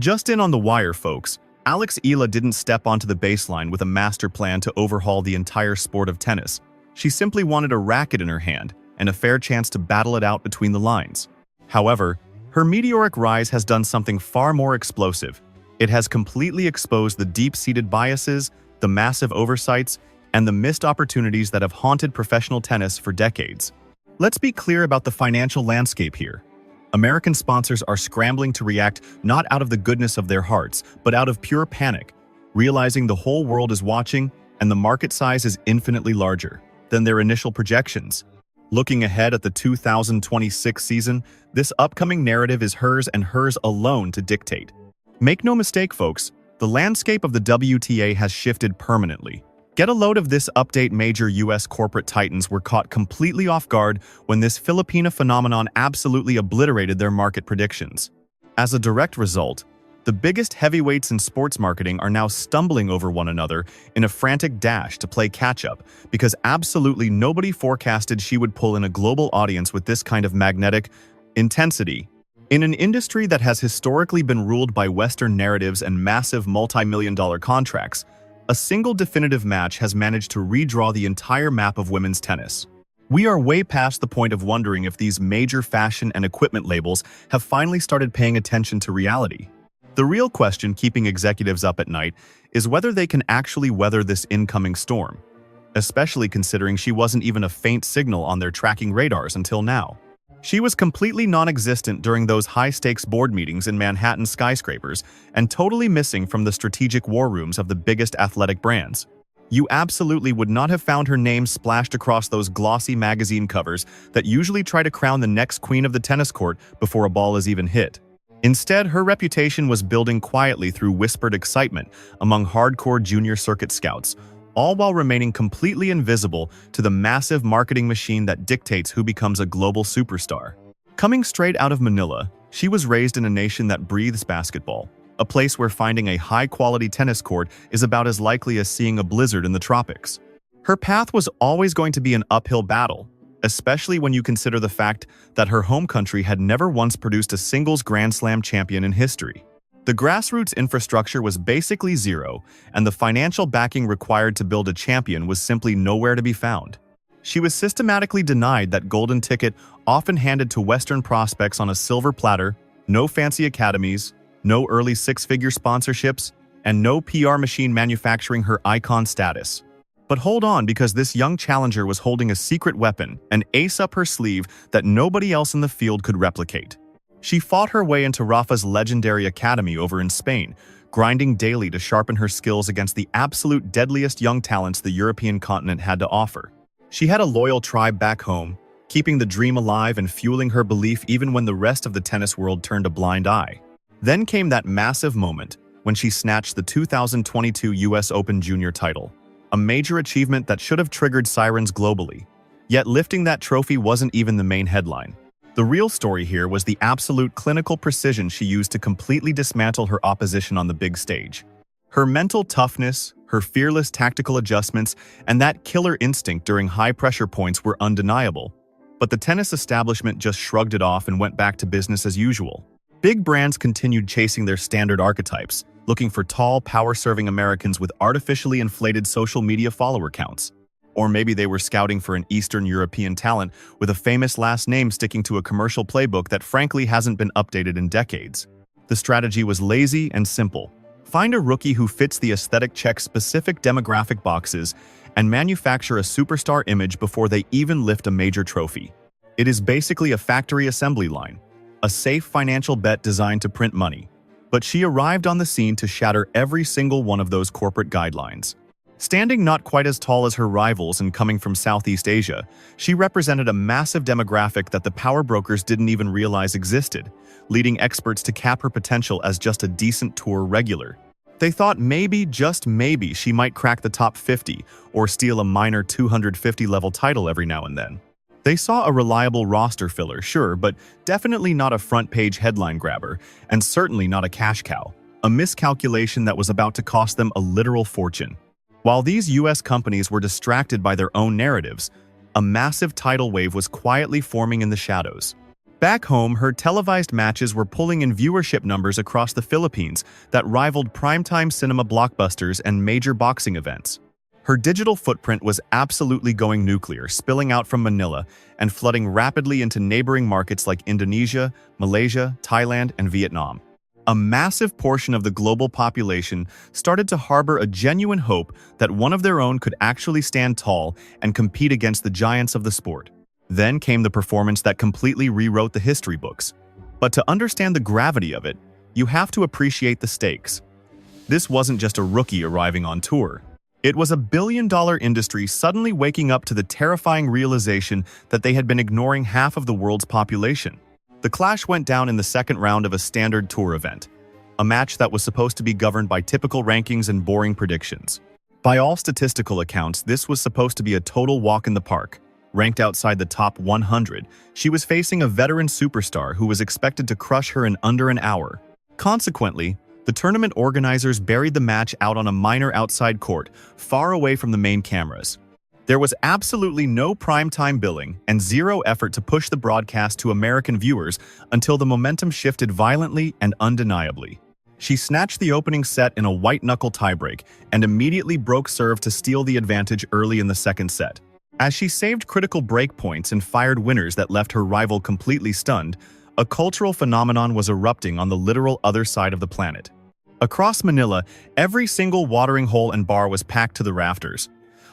Just in on the wire, folks. Alex Eala didn't step onto the baseline with a master plan to overhaul the entire sport of tennis. She simply wanted a racket in her hand and a fair chance to battle it out between the lines. However, her meteoric rise has done something far more explosive. It has completely exposed the deep-seated biases, the massive oversights, and the missed opportunities that have haunted professional tennis for decades. Let's be clear about the financial landscape here. American sponsors are scrambling to react not out of the goodness of their hearts, but out of pure panic, realizing the whole world is watching and the market size is infinitely larger than their initial projections. Looking ahead at the 2026 season, this upcoming narrative is hers and hers alone to dictate. Make no mistake, folks, the landscape of the WTA has shifted permanently. Get a load of this update. Major U.S. corporate titans were caught completely off guard when this Filipina phenomenon absolutely obliterated their market predictions. As a direct result, the biggest heavyweights in sports marketing are now stumbling over one another in a frantic dash to play catch-up because absolutely nobody forecasted she would pull in a global audience with this kind of magnetic intensity. In an industry that has historically been ruled by Western narratives and massive multi-million-dollar contracts, a single definitive match has managed to redraw the entire map of women's tennis. We are way past the point of wondering if these major fashion and equipment labels have finally started paying attention to reality. The real question keeping executives up at night is whether they can actually weather this incoming storm, especially considering she wasn't even a faint signal on their tracking radars until now. She was completely non-existent during those high-stakes board meetings in Manhattan skyscrapers and totally missing from the strategic war rooms of the biggest athletic brands. You absolutely would not have found her name splashed across those glossy magazine covers that usually try to crown the next queen of the tennis court before a ball is even hit. Instead, her reputation was building quietly through whispered excitement among hardcore junior circuit scouts, all while remaining completely invisible to the massive marketing machine that dictates who becomes a global superstar. Coming straight out of Manila, she was raised in a nation that breathes basketball, a place where finding a high-quality tennis court is about as likely as seeing a blizzard in the tropics. Her path was always going to be an uphill battle, especially when you consider the fact that her home country had never once produced a singles Grand Slam champion in history. The grassroots infrastructure was basically zero, and the financial backing required to build a champion was simply nowhere to be found. She was systematically denied that golden ticket often handed to Western prospects on a silver platter, no fancy academies, no early six-figure sponsorships, and no PR machine manufacturing her icon status. But hold on, because this young challenger was holding a secret weapon, an ace up her sleeve that nobody else in the field could replicate. She fought her way into Rafa's legendary academy over in Spain, grinding daily to sharpen her skills against the absolute deadliest young talents the European continent had to offer. She had a loyal tribe back home, keeping the dream alive and fueling her belief even when the rest of the tennis world turned a blind eye. Then came that massive moment when she snatched the 2022 US Open Junior title, a major achievement that should have triggered sirens globally. Yet lifting that trophy wasn't even the main headline. The real story here was the absolute clinical precision she used to completely dismantle her opposition on the big stage. Her mental toughness, her fearless tactical adjustments, and that killer instinct during high-pressure points were undeniable. But the tennis establishment just shrugged it off and went back to business as usual. Big brands continued chasing their standard archetypes, looking for tall, power-serving Americans with artificially inflated social media follower counts. Or maybe they were scouting for an Eastern European talent with a famous last name sticking to a commercial playbook that frankly hasn't been updated in decades. The strategy was lazy and simple. Find a rookie who fits the aesthetic check-specific demographic boxes and manufacture a superstar image before they even lift a major trophy. It is basically a factory assembly line, a safe financial bet designed to print money. But she arrived on the scene to shatter every single one of those corporate guidelines. Standing not quite as tall as her rivals and coming from Southeast Asia, she represented a massive demographic that the power brokers didn't even realize existed, leading experts to cap her potential as just a decent tour regular. They thought maybe, just maybe, she might crack the top 50 or steal a minor 250-level title every now and then. They saw a reliable roster filler, sure, but definitely not a front-page headline grabber, and certainly not a cash cow, a miscalculation that was about to cost them a literal fortune. While these US companies were distracted by their own narratives, a massive tidal wave was quietly forming in the shadows. Back home, her televised matches were pulling in viewership numbers across the Philippines that rivaled primetime cinema blockbusters and major boxing events. Her digital footprint was absolutely going nuclear, spilling out from Manila and flooding rapidly into neighboring markets like Indonesia, Malaysia, Thailand, and Vietnam. A massive portion of the global population started to harbor a genuine hope that one of their own could actually stand tall and compete against the giants of the sport. Then came the performance that completely rewrote the history books. But to understand the gravity of it, you have to appreciate the stakes. This wasn't just a rookie arriving on tour. It was a billion-dollar industry suddenly waking up to the terrifying realization that they had been ignoring half of the world's population. The clash went down in the second round of a standard tour event, a match that was supposed to be governed by typical rankings and boring predictions. By all statistical accounts, this was supposed to be a total walk in the park. Ranked outside the top 100, she was facing a veteran superstar who was expected to crush her in under an hour. Consequently, the tournament organizers buried the match out on a minor outside court, far away from the main cameras. There was absolutely no primetime billing and zero effort to push the broadcast to American viewers until the momentum shifted violently and undeniably. She snatched the opening set in a white-knuckle tiebreak and immediately broke serve to steal the advantage early in the second set. As she saved critical break points and fired winners that left her rival completely stunned, a cultural phenomenon was erupting on the literal other side of the planet. Across Manila, every single watering hole and bar was packed to the rafters.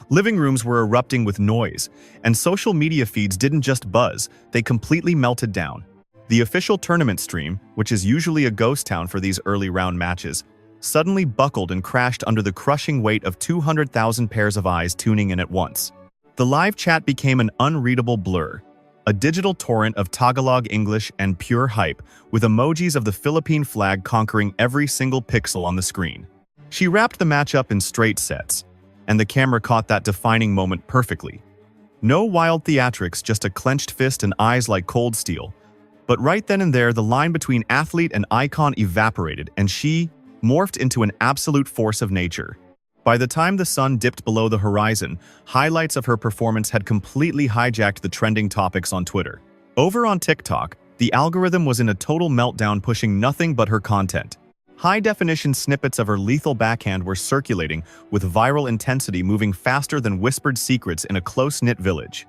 Living rooms were erupting with noise, and social media feeds didn't just buzz, they completely melted down. The official tournament stream, which is usually a ghost town for these early round matches, suddenly buckled and crashed under the crushing weight of 200,000 pairs of eyes tuning in at once. The live chat became an unreadable blur, a digital torrent of Tagalog English and pure hype, with emojis of the Philippine flag conquering every single pixel on the screen. She wrapped the match up in straight sets, and the camera caught that defining moment perfectly. No wild theatrics, just a clenched fist and eyes like cold steel. But right then and there, the line between athlete and icon evaporated, and she morphed into an absolute force of nature. By the time the sun dipped below the horizon, highlights of her performance had completely hijacked the trending topics on Twitter. Over on TikTok, the algorithm was in a total meltdown, pushing nothing but her content. High-definition snippets of her lethal backhand were circulating, with viral intensity moving faster than whispered secrets in a close-knit village.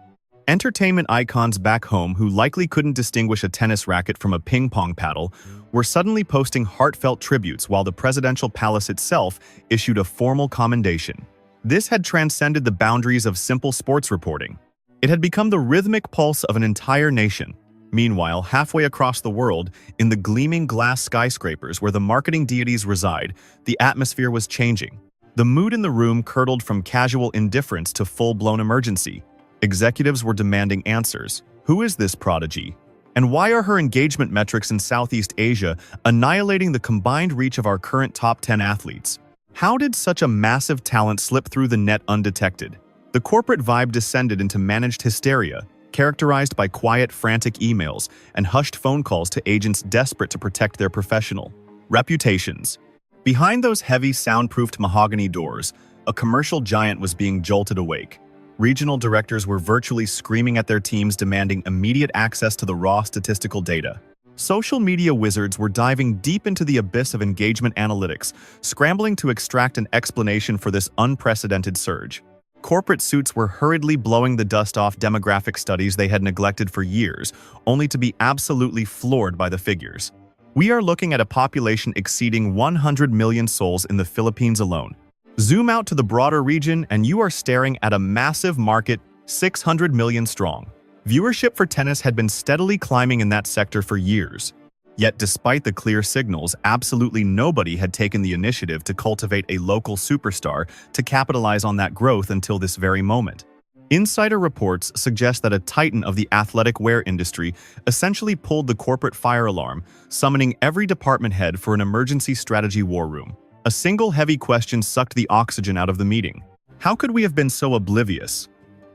Entertainment icons back home, who likely couldn't distinguish a tennis racket from a ping-pong paddle, were suddenly posting heartfelt tributes, while the presidential palace itself issued a formal commendation. This had transcended the boundaries of simple sports reporting. It had become the rhythmic pulse of an entire nation. Meanwhile, halfway across the world, in the gleaming glass skyscrapers where the marketing deities reside, the atmosphere was changing. The mood in the room curdled from casual indifference to full-blown emergency. Executives were demanding answers. Who is this prodigy? And why are her engagement metrics in Southeast Asia annihilating the combined reach of our current top 10 athletes? How did such a massive talent slip through the net undetected? The corporate vibe descended into managed hysteria, characterized by quiet, frantic emails and hushed phone calls to agents desperate to protect their professional reputations. Behind those heavy, soundproofed mahogany doors, a commercial giant was being jolted awake. Regional directors were virtually screaming at their teams, demanding immediate access to the raw statistical data. Social media wizards were diving deep into the abyss of engagement analytics, scrambling to extract an explanation for this unprecedented surge. Corporate suits were hurriedly blowing the dust off demographic studies they had neglected for years, only to be absolutely floored by the figures. We are looking at a population exceeding 100 million souls in the Philippines alone. Zoom out to the broader region and you are staring at a massive market, 600 million strong. Viewership for tennis had been steadily climbing in that sector for years. Yet despite the clear signals, absolutely nobody had taken the initiative to cultivate a local superstar to capitalize on that growth until this very moment. Insider reports suggest that a titan of the athletic wear industry essentially pulled the corporate fire alarm, summoning every department head for an emergency strategy war room. A single heavy question sucked the oxygen out of the meeting. How could we have been so oblivious?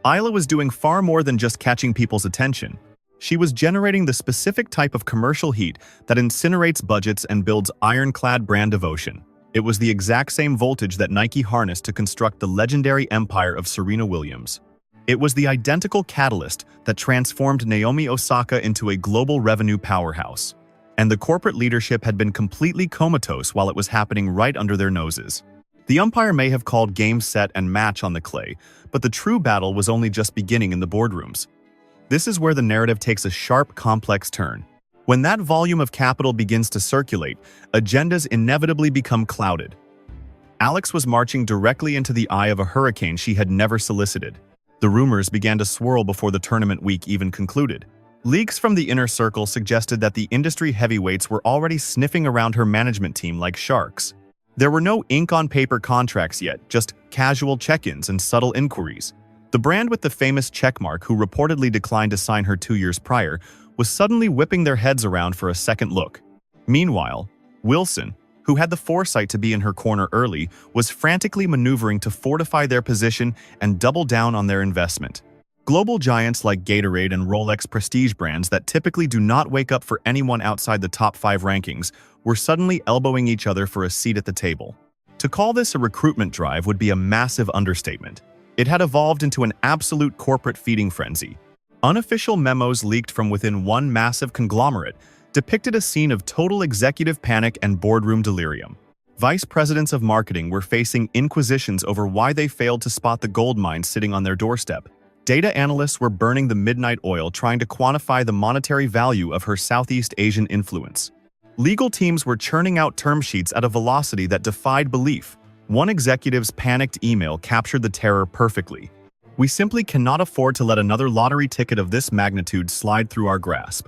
Eala was doing far more than just catching people's attention. She was generating the specific type of commercial heat that incinerates budgets and builds ironclad brand devotion. It was the exact same voltage that Nike harnessed to construct the legendary empire of Serena Williams. It was the identical catalyst that transformed Naomi Osaka into a global revenue powerhouse. And the corporate leadership had been completely comatose while it was happening right under their noses. The umpire may have called game, set, and match on the clay, but the true battle was only just beginning in the boardrooms. This is where the narrative takes a sharp, complex turn. When that volume of capital begins to circulate, agendas inevitably become clouded. Alex was marching directly into the eye of a hurricane she had never solicited. The rumors began to swirl before the tournament week even concluded. Leaks from the inner circle suggested that the industry heavyweights were already sniffing around her management team like sharks. There were no ink-on-paper contracts yet, just casual check-ins and subtle inquiries. The brand with the famous checkmark, who reportedly declined to sign her 2 years prior, was suddenly whipping their heads around for a second look. Meanwhile, Wilson, who had the foresight to be in her corner early, was frantically maneuvering to fortify their position and double down on their investment. Global giants like Gatorade and Rolex prestige brands that typically do not wake up for anyone outside the top 5 rankings were suddenly elbowing each other for a seat at the table. To call this a recruitment drive would be a massive understatement. It had evolved into an absolute corporate feeding frenzy. Unofficial memos leaked from within one massive conglomerate depicted a scene of total executive panic and boardroom delirium. Vice presidents of marketing were facing inquisitions over why they failed to spot the gold mine sitting on their doorstep. Data analysts were burning the midnight oil trying to quantify the monetary value of her Southeast Asian influence. Legal teams were churning out term sheets at a velocity that defied belief. One executive's panicked email captured the terror perfectly. "We simply cannot afford to let another lottery ticket of this magnitude slide through our grasp."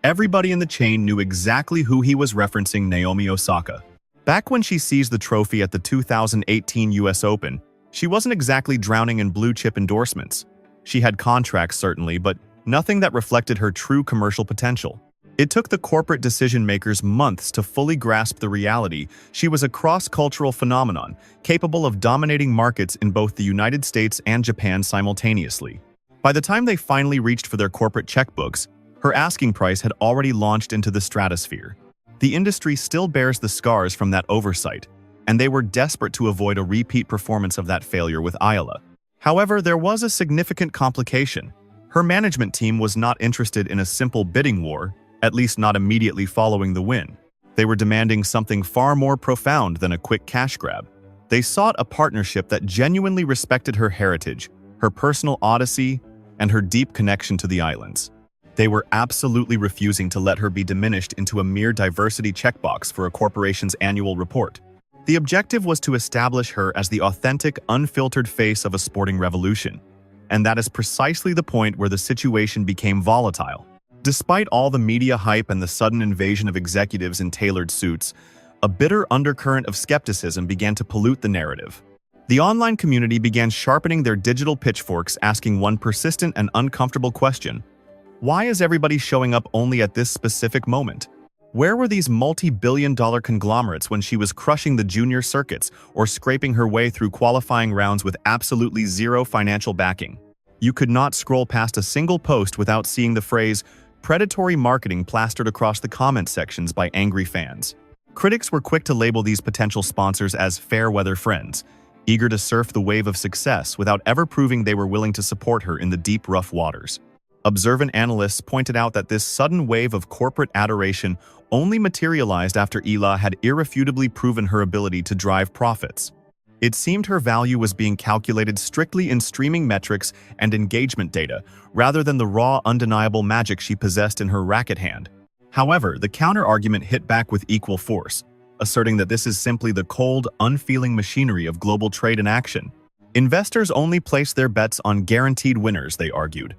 Everybody in the chain knew exactly who he was referencing: Naomi Osaka. Back when she seized the trophy at the 2018 US Open, she wasn't exactly drowning in blue-chip endorsements. She had contracts, certainly, but nothing that reflected her true commercial potential. It took the corporate decision-makers months to fully grasp the reality she was a cross-cultural phenomenon, capable of dominating markets in both the United States and Japan simultaneously. By the time they finally reached for their corporate checkbooks, her asking price had already launched into the stratosphere. The industry still bears the scars from that oversight, and they were desperate to avoid a repeat performance of that failure with Eala. However, there was a significant complication. Her management team was not interested in a simple bidding war, at least not immediately following the win. They were demanding something far more profound than a quick cash grab. They sought a partnership that genuinely respected her heritage, her personal odyssey, and her deep connection to the islands. They were absolutely refusing to let her be diminished into a mere diversity checkbox for a corporation's annual report. The objective was to establish her as the authentic, unfiltered face of a sporting revolution. And that is precisely the point where the situation became volatile. Despite all the media hype and the sudden invasion of executives in tailored suits, a bitter undercurrent of skepticism began to pollute the narrative. The online community began sharpening their digital pitchforks, asking one persistent and uncomfortable question: why is everybody showing up only at this specific moment? Where were these multi-billion-dollar conglomerates when she was crushing the junior circuits or scraping her way through qualifying rounds with absolutely zero financial backing? You could not scroll past a single post without seeing the phrase "predatory marketing" plastered across the comment sections by angry fans. Critics were quick to label these potential sponsors as fair-weather friends, eager to surf the wave of success without ever proving they were willing to support her in the deep, rough waters. Observant analysts pointed out that this sudden wave of corporate adoration only materialized after Eala had irrefutably proven her ability to drive profits. It seemed her value was being calculated strictly in streaming metrics and engagement data, rather than the raw, undeniable magic she possessed in her racket hand. However, the counter-argument hit back with equal force, asserting that this is simply the cold, unfeeling machinery of global trade in action. Investors only place their bets on guaranteed winners, they argued.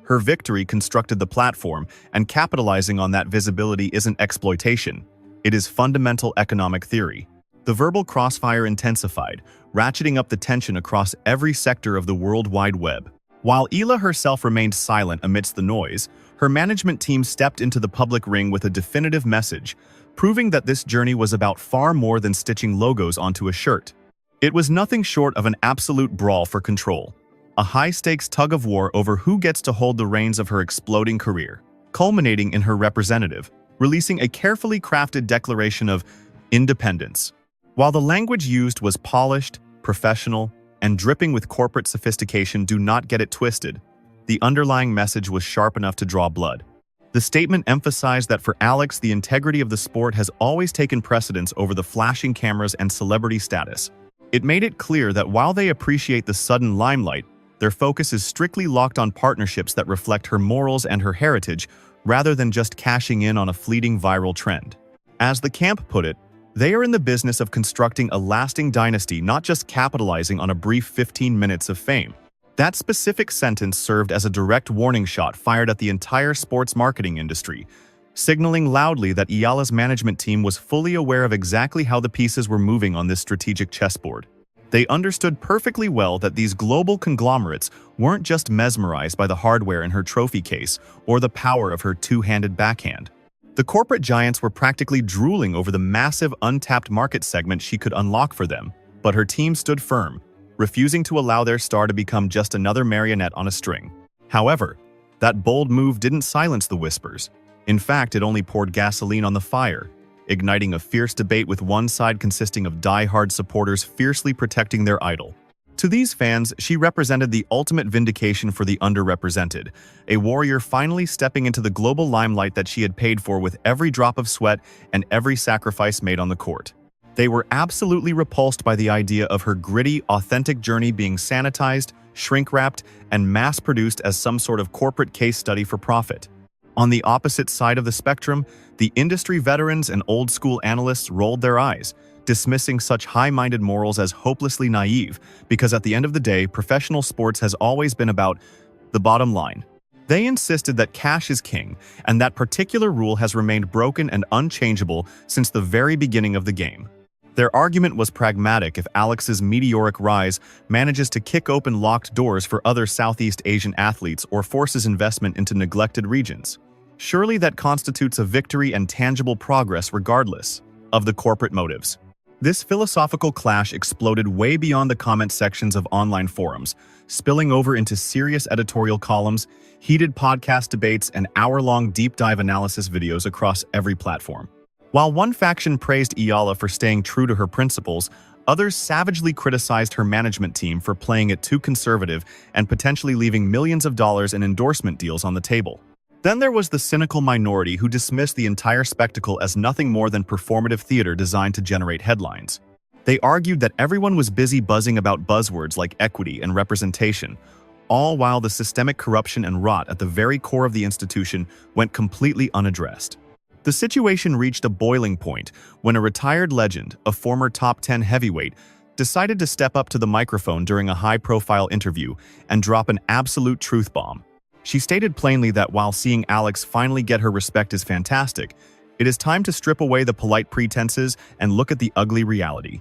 Her victory constructed the platform, and capitalizing on that visibility isn't exploitation. It is fundamental economic theory. The verbal crossfire intensified, ratcheting up the tension across every sector of the World Wide Web. While Eala herself remained silent amidst the noise, her management team stepped into the public ring with a definitive message, proving that this journey was about far more than stitching logos onto a shirt. It was nothing short of an absolute brawl for control. A high-stakes tug-of-war over who gets to hold the reins of her exploding career, culminating in her representative releasing a carefully crafted declaration of independence. While the language used was polished, professional, and dripping with corporate sophistication. Do not get it twisted. The underlying message was sharp enough to draw blood. The statement emphasized that for Alex, the integrity of the sport has always taken precedence over the flashing cameras and celebrity status. It made it clear that while they appreciate the sudden limelight, their focus is strictly locked on partnerships that reflect her morals and her heritage, rather than just cashing in on a fleeting viral trend. As the camp put it, they are in the business of constructing a lasting dynasty, not just capitalizing on a brief 15 minutes of fame. That specific sentence served as a direct warning shot fired at the entire sports marketing industry, signaling loudly that Eala's management team was fully aware of exactly how the pieces were moving on this strategic chessboard. They understood perfectly well that these global conglomerates weren't just mesmerized by the hardware in her trophy case or the power of her two-handed backhand. The corporate giants were practically drooling over the massive untapped market segment she could unlock for them, but her team stood firm, refusing to allow their star to become just another marionette on a string. However, that bold move didn't silence the whispers. In fact, it only poured gasoline on the fire, igniting a fierce debate with one side consisting of die-hard supporters fiercely protecting their idol. To these fans, she represented the ultimate vindication for the underrepresented, a warrior finally stepping into the global limelight that she had paid for with every drop of sweat and every sacrifice made on the court. They were absolutely repulsed by the idea of her gritty, authentic journey being sanitized, shrink-wrapped, and mass-produced as some sort of corporate case study for profit. On the opposite side of the spectrum, the industry veterans and old-school analysts rolled their eyes, dismissing such high-minded morals as hopelessly naive, because at the end of the day, professional sports has always been about the bottom line. They insisted that cash is king, and that particular rule has remained broken and unchangeable since the very beginning of the game. Their argument was pragmatic. If Alex's meteoric rise manages to kick open locked doors for other Southeast Asian athletes or forces investment into neglected regions, surely that constitutes a victory and tangible progress regardless of the corporate motives. This philosophical clash exploded way beyond the comment sections of online forums, spilling over into serious editorial columns, heated podcast debates, and hour-long deep dive analysis videos across every platform. While one faction praised Eala for staying true to her principles, others savagely criticized her management team for playing it too conservative and potentially leaving millions of dollars in endorsement deals on the table. Then there was the cynical minority who dismissed the entire spectacle as nothing more than performative theater designed to generate headlines. They argued that everyone was busy buzzing about buzzwords like equity and representation, all while the systemic corruption and rot at the very core of the institution went completely unaddressed. The situation reached a boiling point when a retired legend, a former top 10 heavyweight, decided to step up to the microphone during a high-profile interview and drop an absolute truth bomb. She stated plainly that while seeing Alex finally get her respect is fantastic, it is time to strip away the polite pretenses and look at the ugly reality.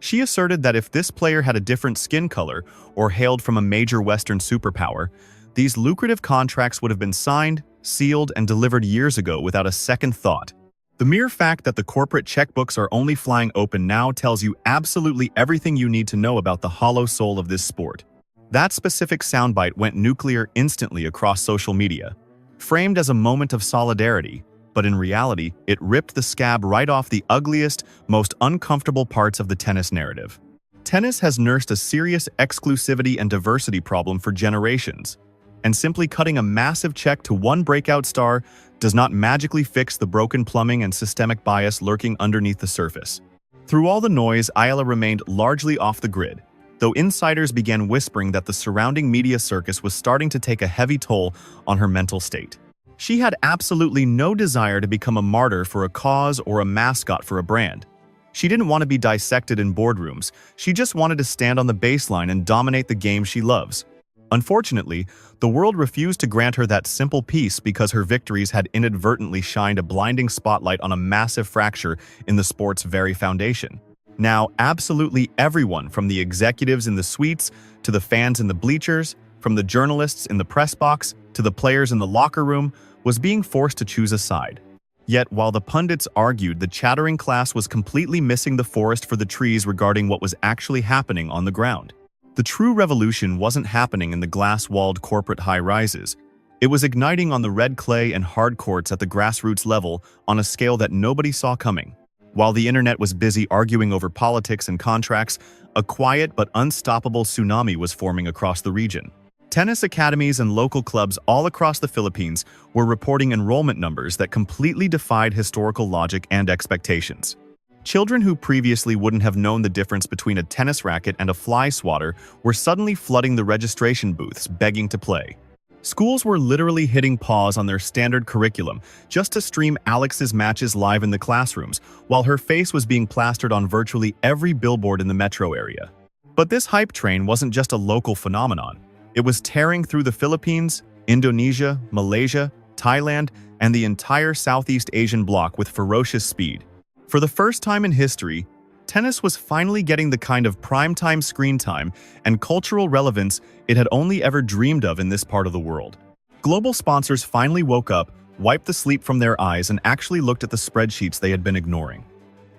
She asserted that if this player had a different skin color or hailed from a major Western superpower, these lucrative contracts would have been signed, sealed, and delivered years ago without a second thought. The mere fact that the corporate checkbooks are only flying open now tells you absolutely everything you need to know about the hollow soul of this sport. That specific soundbite went nuclear instantly across social media, framed as a moment of solidarity, but in reality, it ripped the scab right off the ugliest, most uncomfortable parts of the tennis narrative. Tennis has nursed a serious exclusivity and diversity problem for generations, and simply cutting a massive check to one breakout star does not magically fix the broken plumbing and systemic bias lurking underneath the surface. Through all the noise, Eala remained largely off the grid, though insiders began whispering that the surrounding media circus was starting to take a heavy toll on her mental state. She had absolutely no desire to become a martyr for a cause or a mascot for a brand. She didn't want to be dissected in boardrooms. She just wanted to stand on the baseline and dominate the game she loves. Unfortunately, the world refused to grant her that simple peace because her victories had inadvertently shined a blinding spotlight on a massive fracture in the sport's very foundation. Now, absolutely everyone, from the executives in the suites, to the fans in the bleachers, from the journalists in the press box, to the players in the locker room, was being forced to choose a side. Yet, while the pundits argued, the chattering class was completely missing the forest for the trees regarding what was actually happening on the ground. The true revolution wasn't happening in the glass-walled corporate high-rises. It was igniting on the red clay and hard courts at the grassroots level on a scale that nobody saw coming. While the internet was busy arguing over politics and contracts, a quiet but unstoppable tsunami was forming across the region. Tennis academies and local clubs all across the Philippines were reporting enrollment numbers that completely defied historical logic and expectations. Children who previously wouldn't have known the difference between a tennis racket and a fly swatter were suddenly flooding the registration booths, begging to play. Schools were literally hitting pause on their standard curriculum just to stream Alex's matches live in the classrooms, while her face was being plastered on virtually every billboard in the metro area. But this hype train wasn't just a local phenomenon. It was tearing through the Philippines, Indonesia, Malaysia, Thailand, and the entire Southeast Asian bloc with ferocious speed. For the first time in history, tennis was finally getting the kind of primetime screen time and cultural relevance it had only ever dreamed of in this part of the world. Global sponsors finally woke up, wiped the sleep from their eyes, and actually looked at the spreadsheets they had been ignoring.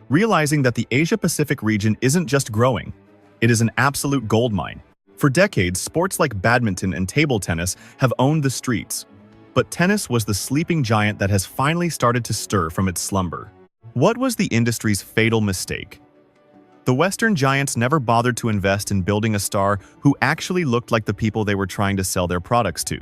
Realizing that the Asia-Pacific region isn't just growing, it is an absolute goldmine. For decades, sports like badminton and table tennis have owned the streets. But tennis was the sleeping giant that has finally started to stir from its slumber. What was the industry's fatal mistake? The Western giants never bothered to invest in building a star who actually looked like the people they were trying to sell their products to.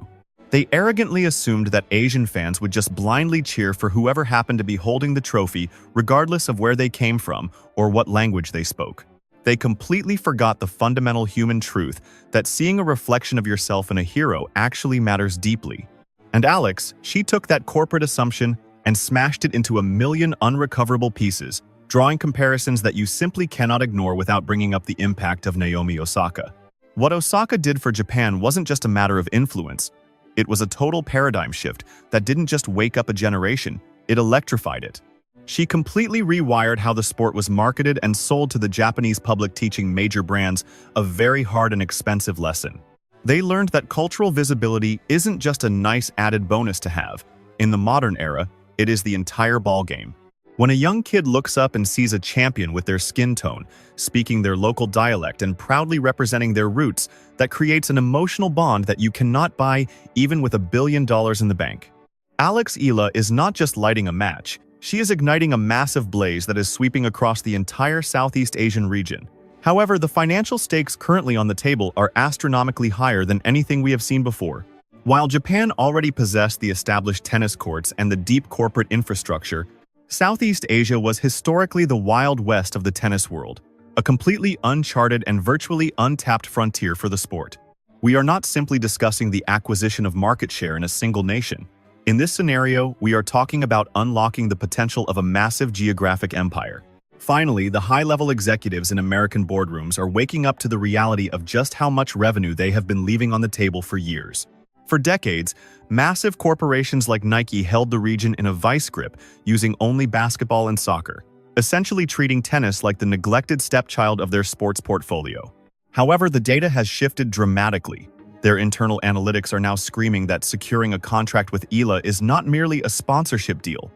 They arrogantly assumed that Asian fans would just blindly cheer for whoever happened to be holding the trophy, regardless of where they came from or what language they spoke. They completely forgot the fundamental human truth that seeing a reflection of yourself in a hero actually matters deeply. And Alex, she took that corporate assumption and smashed it into a million unrecoverable pieces, drawing comparisons that you simply cannot ignore without bringing up the impact of Naomi Osaka. What Osaka did for Japan wasn't just a matter of influence. It was a total paradigm shift that didn't just wake up a generation, it electrified it. She completely rewired how the sport was marketed and sold to the Japanese public, teaching major brands a very hard and expensive lesson. They learned that cultural visibility isn't just a nice added bonus to have. In the modern era, it is the entire ballgame. When a young kid looks up and sees a champion with their skin tone, speaking their local dialect and proudly representing their roots, that creates an emotional bond that you cannot buy even with $1 billion in the bank. Alex Eala is not just lighting a match, she is igniting a massive blaze that is sweeping across the entire Southeast Asian region. However, the financial stakes currently on the table are astronomically higher than anything we have seen before. While Japan already possessed the established tennis courts and the deep corporate infrastructure, Southeast Asia was historically the Wild West of the tennis world, a completely uncharted and virtually untapped frontier for the sport. We are not simply discussing the acquisition of market share in a single nation. In this scenario, we are talking about unlocking the potential of a massive geographic empire. Finally, the high-level executives in American boardrooms are waking up to the reality of just how much revenue they have been leaving on the table for years. For decades, massive corporations like Nike held the region in a vice grip, using only basketball and soccer, essentially treating tennis like the neglected stepchild of their sports portfolio. However, the data has shifted dramatically. Their internal analytics are now screaming that securing a contract with Eala is not merely a sponsorship deal.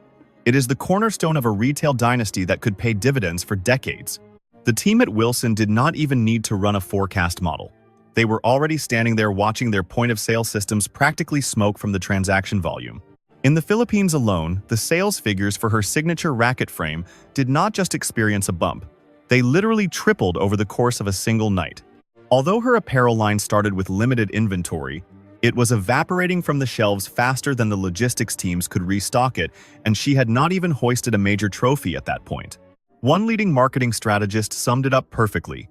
It is the cornerstone of a retail dynasty that could pay dividends for decades. The team at Wilson did not even need to run a forecast model. They were already standing there watching their point-of-sale systems practically smoke from the transaction volume. In the Philippines alone, the sales figures for her signature racket frame did not just experience a bump. They literally tripled over the course of a single night. Although her apparel line started with limited inventory, it was evaporating from the shelves faster than the logistics teams could restock it, and she had not even hoisted a major trophy at that point. One leading marketing strategist summed it up perfectly.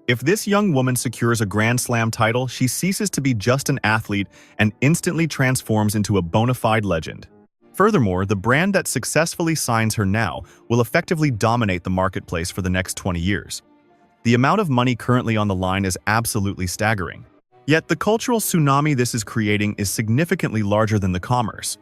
If this young woman secures a Grand Slam title, she ceases to be just an athlete and instantly transforms into a bona fide legend. Furthermore, the brand that successfully signs her now will effectively dominate the marketplace for the next 20 years. The amount of money currently on the line is absolutely staggering. Yet the cultural tsunami this is creating is significantly larger than the commerce.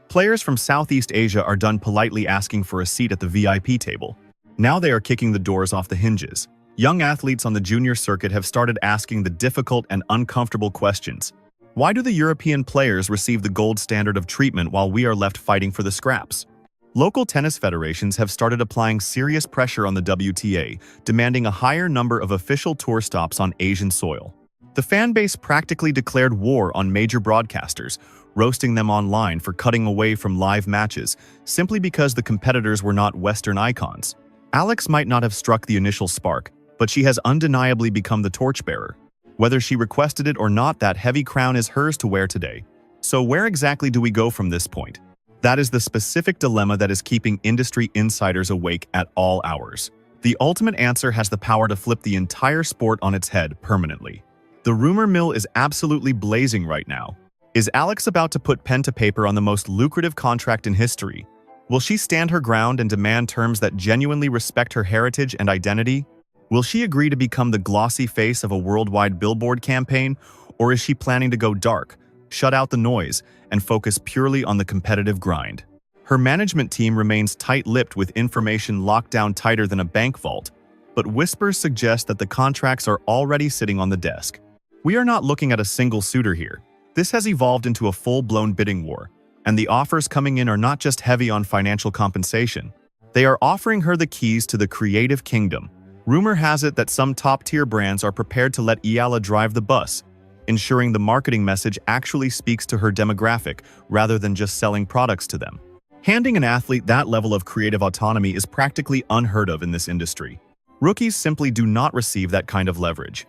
Players from Southeast Asia are done politely asking for a seat at the VIP table. Now they are kicking the doors off the hinges. Young athletes on the junior circuit have started asking the difficult and uncomfortable questions. Why do the European players receive the gold standard of treatment while we are left fighting for the scraps? Local tennis federations have started applying serious pressure on the WTA, demanding a higher number of official tour stops on Asian soil. The fan base practically declared war on major broadcasters, roasting them online for cutting away from live matches simply because the competitors were not Western icons. Alex might not have struck the initial spark, but she has undeniably become the torchbearer. Whether she requested it or not, that heavy crown is hers to wear today. So where exactly do we go from this point? That is the specific dilemma that is keeping industry insiders awake at all hours. The ultimate answer has the power to flip the entire sport on its head permanently. The rumor mill is absolutely blazing right now. Is Alex about to put pen to paper on the most lucrative contract in history? Will she stand her ground and demand terms that genuinely respect her heritage and identity? Will she agree to become the glossy face of a worldwide billboard campaign, or is she planning to go dark, shut out the noise, and focus purely on the competitive grind? Her management team remains tight-lipped with information locked down tighter than a bank vault, but whispers suggest that the contracts are already sitting on the desk. We are not looking at a single suitor here. This has evolved into a full-blown bidding war, and the offers coming in are not just heavy on financial compensation. They are offering her the keys to the creative kingdom. Rumor has it that some top-tier brands are prepared to let Eala drive the bus, ensuring the marketing message actually speaks to her demographic rather than just selling products to them. Handing an athlete that level of creative autonomy is practically unheard of in this industry. Rookies simply do not receive that kind of leverage.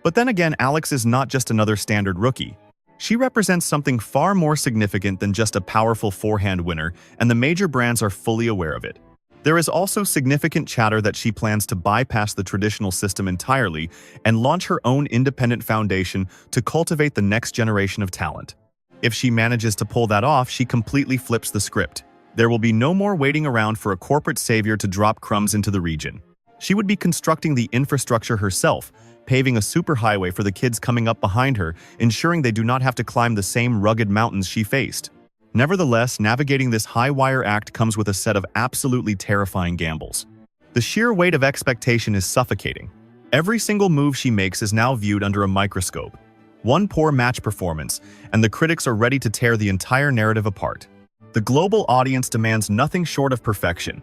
But then again, Alex is not just another standard rookie. She represents something far more significant than just a powerful forehand winner, and the major brands are fully aware of it. There is also significant chatter that she plans to bypass the traditional system entirely and launch her own independent foundation to cultivate the next generation of talent. If she manages to pull that off, she completely flips the script. There will be no more waiting around for a corporate savior to drop crumbs into the region. She would be constructing the infrastructure herself, paving a superhighway for the kids coming up behind her, ensuring they do not have to climb the same rugged mountains she faced. Nevertheless, navigating this high-wire act comes with a set of absolutely terrifying gambles. The sheer weight of expectation is suffocating. Every single move she makes is now viewed under a microscope. One poor match performance, and the critics are ready to tear the entire narrative apart. The global audience demands nothing short of perfection.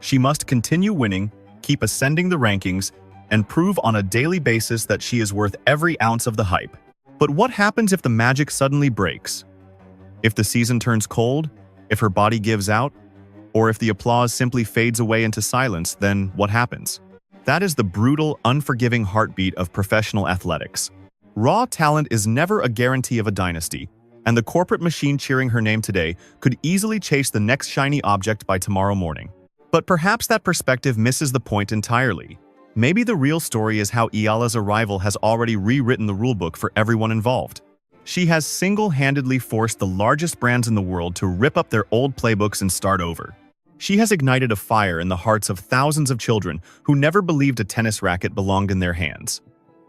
She must continue winning, keep ascending the rankings, and prove on a daily basis that she is worth every ounce of the hype. But what happens if the magic suddenly breaks? If the season turns cold? If her body gives out? Or if the applause simply fades away into silence, then what happens? That is the brutal, unforgiving heartbeat of professional athletics. Raw talent is never a guarantee of a dynasty, and the corporate machine cheering her name today could easily chase the next shiny object by tomorrow morning. But perhaps that perspective misses the point entirely. Maybe the real story is how Eala's arrival has already rewritten the rulebook for everyone involved. She has single-handedly forced the largest brands in the world to rip up their old playbooks and start over. She has ignited a fire in the hearts of thousands of children who never believed a tennis racket belonged in their hands.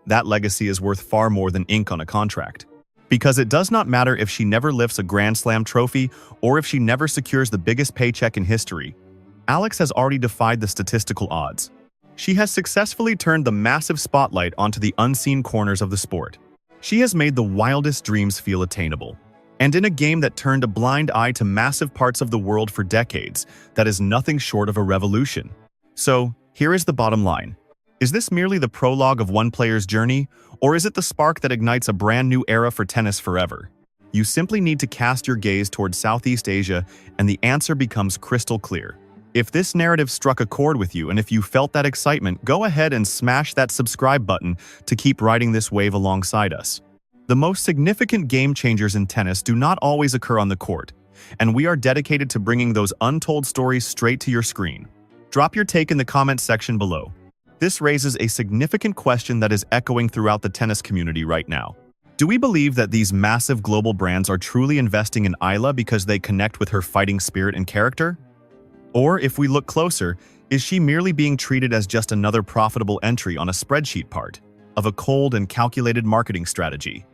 That legacy is worth far more than ink on a contract. Because it does not matter if she never lifts a Grand Slam trophy or if she never secures the biggest paycheck in history. Alex has already defied the statistical odds. She has successfully turned the massive spotlight onto the unseen corners of the sport. She has made the wildest dreams feel attainable. And in a game that turned a blind eye to massive parts of the world for decades, that is nothing short of a revolution. So, here is the bottom line. Is this merely the prologue of one player's journey, or is it the spark that ignites a brand new era for tennis forever? You simply need to cast your gaze towards Southeast Asia, and the answer becomes crystal clear. If this narrative struck a chord with you and if you felt that excitement, go ahead and smash that subscribe button to keep riding this wave alongside us. The most significant game changers in tennis do not always occur on the court, and we are dedicated to bringing those untold stories straight to your screen. Drop your take in the comments section below. This raises a significant question that is echoing throughout the tennis community right now. Do we believe that these massive global brands are truly investing in Eala because they connect with her fighting spirit and character? Or, if we look closer, is she merely being treated as just another profitable entry on a spreadsheet part of a cold and calculated marketing strategy?